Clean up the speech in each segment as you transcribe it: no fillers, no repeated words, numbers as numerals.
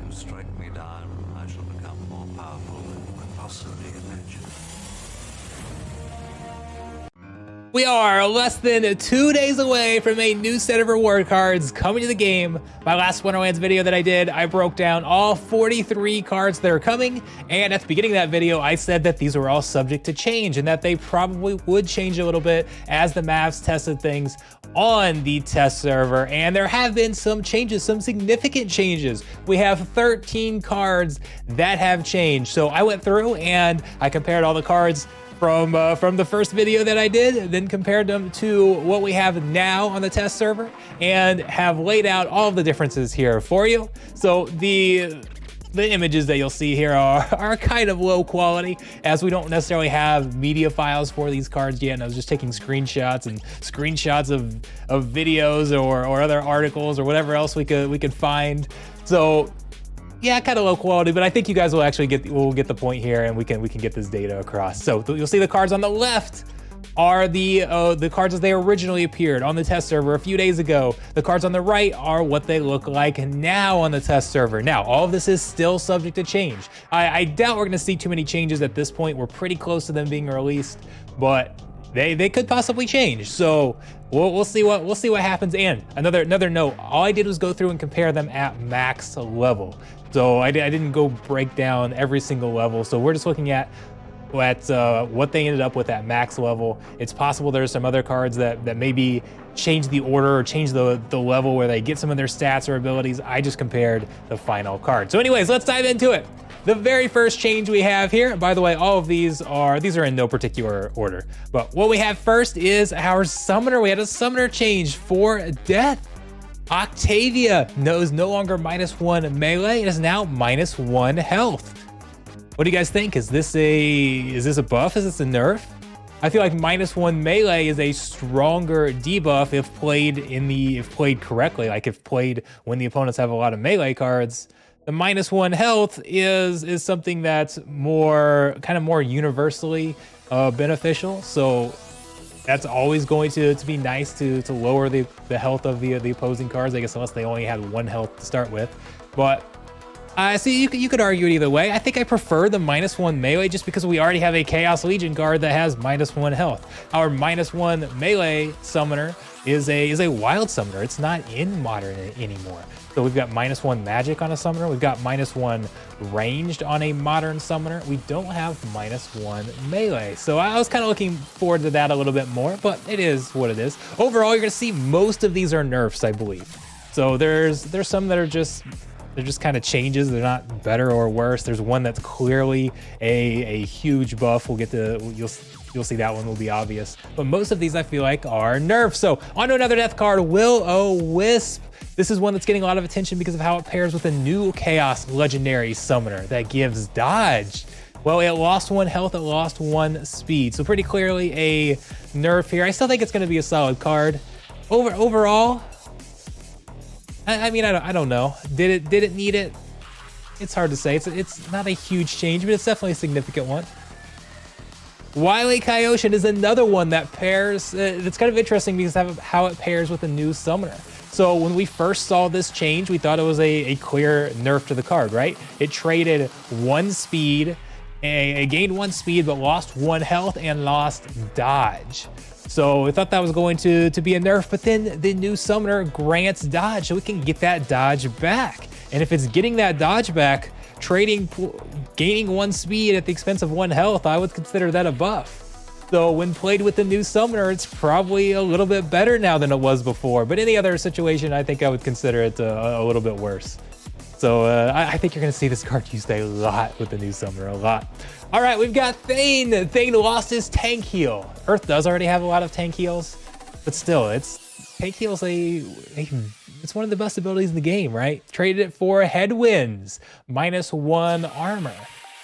you strike me down, I shall become more powerful than you could possibly imagine. We are less than 2 days away from a new set of reward cards coming to the game. My last Splinterlands video that I did, I broke down all 43 cards that are coming, and at the beginning of that video, I said that these were all subject to change and that they probably would change a little bit as the maps tested things on the test server, and there have been some changes, some significant changes. We have 13 cards that have changed. So I went through and I compared all the cards from the first video that I did, then compared them to what we have now on the test server, and have laid out all of the differences here for you. So the images that you'll see here are kind of low quality, as we don't necessarily have media files for these cards yet, and I was just taking screenshots of videos or other articles or whatever else we could find. So yeah, kind of low quality, but I think you guys will actually get the point here, and we can get this data across. So you'll see the cards on the left are the cards as they originally appeared on the test server a few days ago. The cards on the right are what they look like now on the test server. Now, all of this is still subject to change. I doubt we're gonna see too many changes at this point. We're pretty close to them being released, but they could possibly change. So we'll see what happens. And another note, all I did was go through and compare them at max level. So I didn't go break down every single level. So we're just looking at what they ended up with at max level. It's possible there's some other cards that maybe change the order or change the level where they get some of their stats or abilities. I just compared the final card. So anyways, let's dive into it. The very first change we have here, by the way, all of these are in no particular order, but what we have first is our summoner. We had a summoner change for death. Octavia is no longer -1 melee, it is now -1 health. What do you guys think? Is this a buff? Is this a nerf? I feel like -1 melee is a stronger debuff if played correctly, like if played when the opponents have a lot of melee cards. The -1 health is something that's more universally beneficial. So that's always going to be nice to lower the health of the opposing cards, I guess, unless they only had 1 health to start with. But see, you could argue it either way. I think I prefer the -1 melee just because we already have a Chaos Legion card that has -1 health. Our -1 melee summoner is a wild summoner. It's not in modern anymore. So we've got -1 magic on a summoner. We've got -1 ranged on a modern summoner. We don't have -1 melee. So I was kind of looking forward to that a little bit more, but it is what it is. Overall, you're gonna see most of these are nerfs, I believe. So there's some that are just kind of changes. They're not better or worse. There's one that's clearly a huge buff. You'll see that one will be obvious. But most of these I feel like are nerfs. So on to another death card, Will-O-Wisp. This is one that's getting a lot of attention because of how it pairs with a new Chaos Legendary Summoner that gives dodge. Well, it lost 1 health, it lost 1 speed. So pretty clearly a nerf here. I still think it's gonna be a solid card. Overall, I mean, I don't know. Did it need it? It's hard to say. It's not a huge change, but it's definitely a significant one. Wily Kaioshin is another one that pairs. It's kind of interesting because of how it pairs with a new summoner. So when we first saw this change, we thought it was a clear nerf to the card, right? It traded 1 speed, it gained 1 speed, but lost 1 health and lost dodge. So we thought that was going to be a nerf, but then the new summoner grants dodge, so we can get that dodge back. And if it's getting that dodge back, gaining 1 speed at the expense of 1 health, I would consider that a buff. So when played with the new summoner, it's probably a little bit better now than it was before. But any other situation, I think I would consider it a little bit worse. So I think you're gonna see this card used a lot with the new summoner, a lot. All right, we've got Thane. Thane lost his tank heal. Earth does already have a lot of tank heals, but still, tank heal's it's one of the best abilities in the game, right? Traded it for headwinds, -1 armor.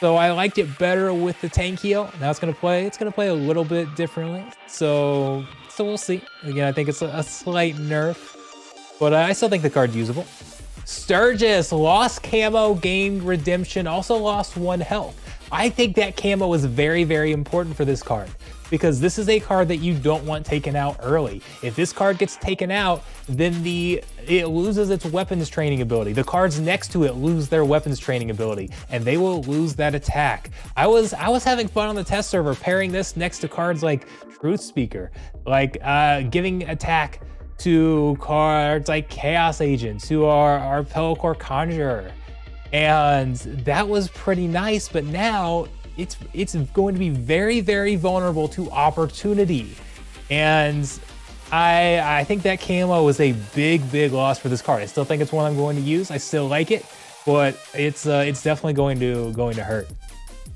So I liked it better with the tank heal. Now it's gonna play a little bit differently. So we'll see. Again, I think it's a slight nerf, but I still think the card's usable. Sturgis lost camo, gained redemption, also lost 1 health. I think that camo is very, very important for this card. because this is a card that you don't want taken out early. If this card gets taken out, then it loses its weapons training ability. The cards next to it lose their weapons training ability, and they will lose that attack. I was having fun on the test server pairing this next to cards like Truth Speaker, like giving attack to cards like Chaos Agents, who are Pelacor Conjurer. And that was pretty nice, but now it's going to be very, very vulnerable to opportunity. And I think that camo was a big loss for this card. I still think it's one I'm going to use. I still like it, but it's definitely going to hurt.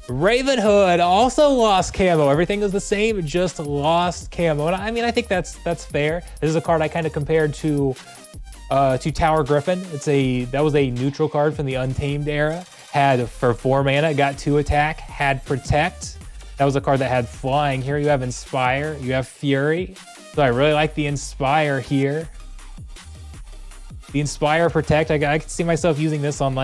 Ravenhood also lost camo. Everything is the same, just lost camo. And I mean, I think that's fair. This is a card I kind of compared to Tower Griffin. That was a neutral card from the Untamed era. Had for 4 mana, got 2 attack, had Protect. That was a card that had flying. Here you have Inspire, you have Fury. So I really like the Inspire here. The Inspire Protect, I could see myself using this on for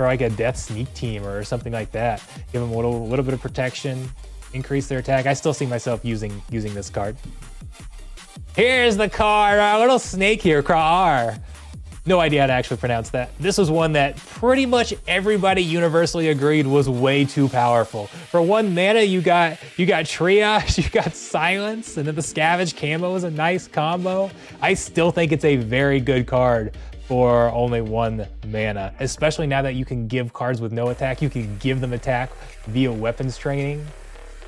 a Death Sneak team or something like that. Give them a little bit of protection, increase their attack. I still see myself using this card. Here's the card, our little snake here, Kraar. No idea how to actually pronounce that. This was one that pretty much everybody universally agreed was way too powerful. For 1 mana, you got Triage, you got Silence, and then the Scavenge camo is a nice combo. I still think it's a very good card for only 1 mana, especially now that you can give cards with no attack, you can give them attack via weapons training.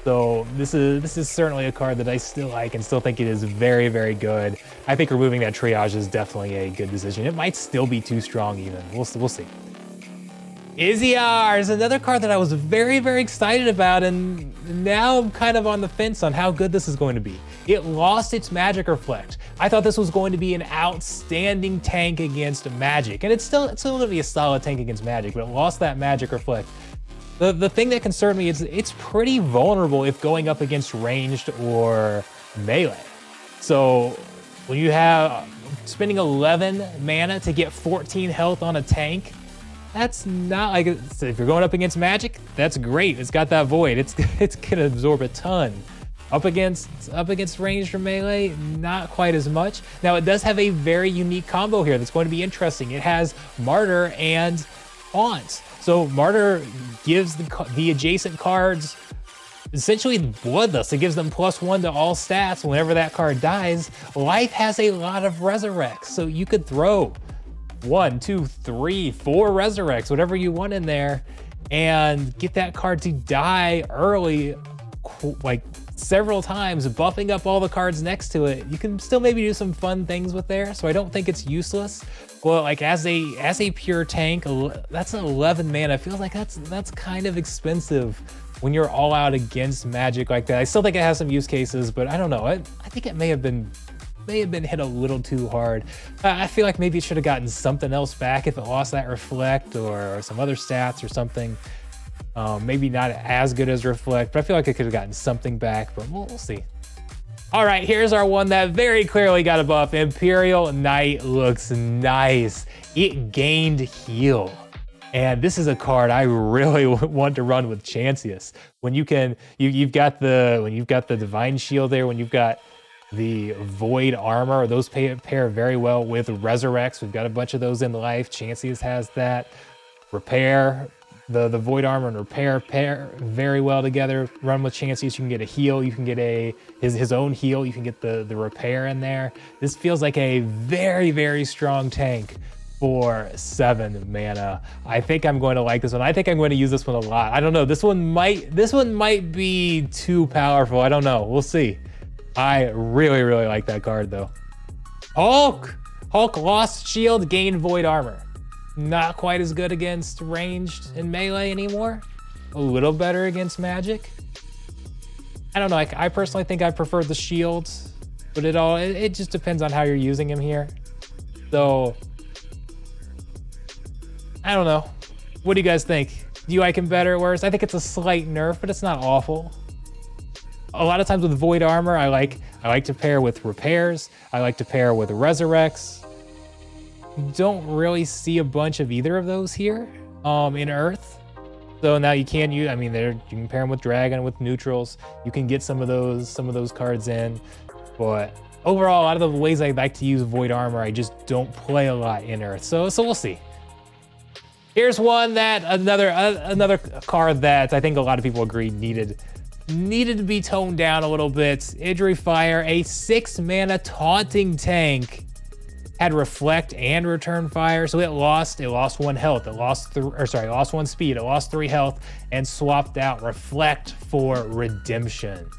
So this is certainly a card that I still like and still think it is very, very good. I think removing that Triage is definitely a good decision. It might still be too strong even. We'll see. Izzys is another card that I was very, very excited about, and now I'm kind of on the fence on how good this is going to be. It lost its Magic Reflect. I thought this was going to be an outstanding tank against Magic, and it's still going to be a solid tank against Magic, but it lost that Magic Reflect. The thing that concerned me is it's pretty vulnerable if going up against ranged or melee. So when you have spending 11 mana to get 14 health on a tank, that's not like, if you're going up against Magic, that's great. It's got that void. It's gonna absorb a ton. Up against ranged or melee, not quite as much. Now it does have a very unique combo here that's going to be interesting. It has Martyr and Haunt. So Martyr gives the adjacent cards essentially bloodless. It gives them +1 to all stats whenever that card dies. Life has a lot of resurrects, so you could throw 1, 2, 3, 4 resurrects, whatever you want in there, and get that card to die early, like several times, buffing up all the cards next to it. You can still maybe do some fun things with there, so I don't think it's useless. Well, like as a pure tank, that's 11 mana. It feels like that's kind of expensive when you're all out against Magic like that. I still think it has some use cases, but I don't know. I think it may have been hit a little too hard. I feel like maybe it should have gotten something else back if it lost that Reflect or some other stats or something. Maybe not as good as Reflect, but I feel like it could have gotten something back, but we'll see. All right, here's our one that very clearly got a buff. Imperial Knight looks nice. It gained heal. And this is a card I really want to run with Chancius. When you've got the Divine Shield there, when you've got the Void Armor, those pair very well with Resurrects. We've got a bunch of those in life. Chancius has that. Repair, the Void Armor and Repair pair very well together. Run with Chancius, you can get a heal, you can get his own heal, you can get the Repair in there. This feels like a very, very strong tank for 7 mana. I think I'm going to like this one. I think I'm going to use this one a lot. I don't know. This one might be too powerful. I don't know. We'll see. I really, really like that card though. Hulk lost shield, gained Void Armor. Not quite as good against ranged and melee anymore. A little better against Magic. I don't know. I personally think I prefer the shield, but it just depends on how you're using him here. So I don't know. What do you guys think? Do you like him better or worse? I think it's a slight nerf, but it's not awful. A lot of times with Void Armor, I like to pair with Repairs. I like to pair with Resurrects. Don't really see a bunch of either of those here in Earth. So now you can use, I mean, you can pair them with Dragon, with neutrals. You can get some of those cards in. But overall, a lot of the ways I like to use Void Armor, I just don't play a lot in Earth. So we'll see. Here's one that another card that I think a lot of people agree needed to be toned down a little bit. Idri Fire, a 6-mana taunting tank. Had Reflect and Return Fire, so it lost 1 health. It lost lost 1 speed. It lost 3 health and swapped out Reflect for Redemption.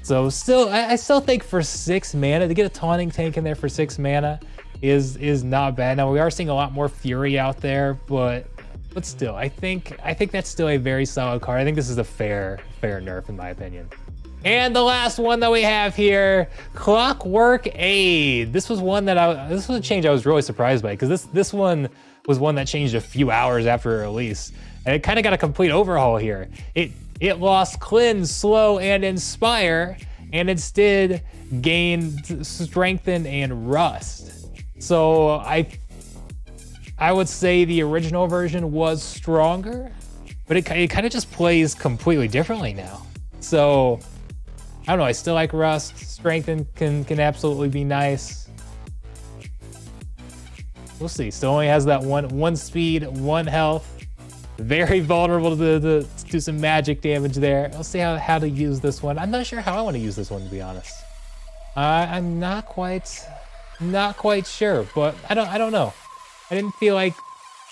So I still think for 6 mana to get a taunting tank in there for 6 mana is not bad. Now we are seeing a lot more Fury out there, but still, I think that's still a very solid card. I think this is a fair nerf in my opinion. And the last one that we have here, Clockwork Aid. This was a change I was really surprised by, because this one was one that changed a few hours after release, and it kind of got a complete overhaul here. It lost Cleanse, Slow, and Inspire, and instead gained Strengthen and Rust. So I would say the original version was stronger, but it kind of just plays completely differently now. So I don't know, I still like Rust. Strengthen can absolutely be nice. We'll see. Still only has that one speed, 1 health. Very vulnerable to do some magic damage there. We'll see how to use this one. I'm not sure how I want to use this one, to be honest. I'm not quite sure, but I don't know. I didn't feel like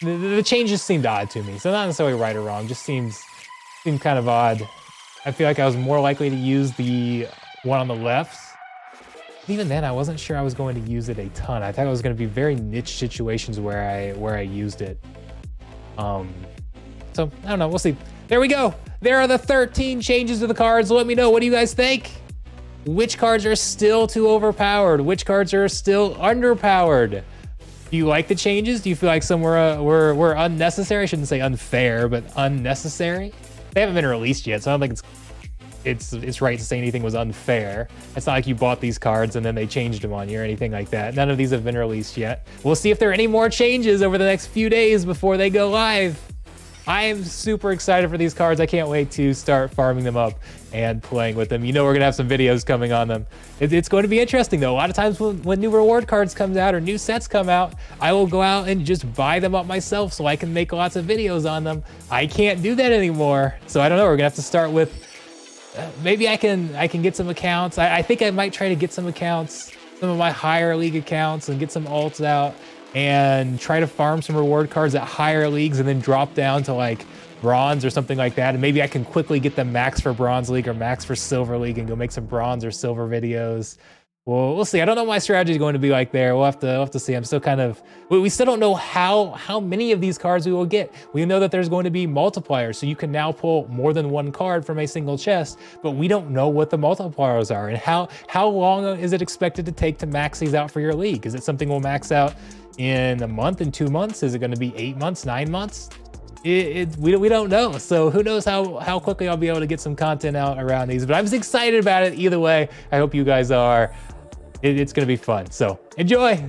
the changes seemed odd to me. So not necessarily right or wrong, just seemed kind of odd. I feel like I was more likely to use the one on the left. Even then, I wasn't sure I was going to use it a ton. I thought it was going to be very niche situations where I used it. So I don't know, we'll see. There we go. There are the 13 changes to the cards. Let me know, what do you guys think? Which cards are still too overpowered? Which cards are still underpowered? Do you like the changes? Do you feel like some were unnecessary? I shouldn't say unfair, but unnecessary. They haven't been released yet, so I don't think it's right to say anything was unfair. It's not like you bought these cards and then they changed them on you or anything like that. None of these have been released yet. We'll see if there are any more changes over the next few days before they go live. I am super excited for these cards. I can't wait to start farming them up and playing with them. You know we're gonna have some videos coming on them. It's going to be interesting though. A lot of times when new reward cards comes out or new sets come out, I will go out and just buy them up myself so I can make lots of videos on them. I can't do that anymore. So I don't know, we're gonna have to start with, maybe I can get some accounts. I think I might try to get some accounts, some of my higher league accounts, and get some alts out and try to farm some reward cards at higher leagues and then drop down to like bronze or something like that. And maybe I can quickly get them max for bronze league or max for silver league and go make some bronze or silver videos. Well, we'll see. I don't know what my strategy is going to be like there. We'll have to see. I'm still kind of, we still don't know how many of these cards we will get. We know that there's going to be multipliers, so you can now pull more than 1 card from a single chest, but we don't know what the multipliers are and how long is it expected to take to max these out for your league. Is it something we'll max out in a month, in 2 months? Is it going to be 8 months, 9 months? We don't know. So who knows how quickly I'll be able to get some content out around these, but I'm just excited about it either way. I hope you guys are. It's going to be fun. So enjoy.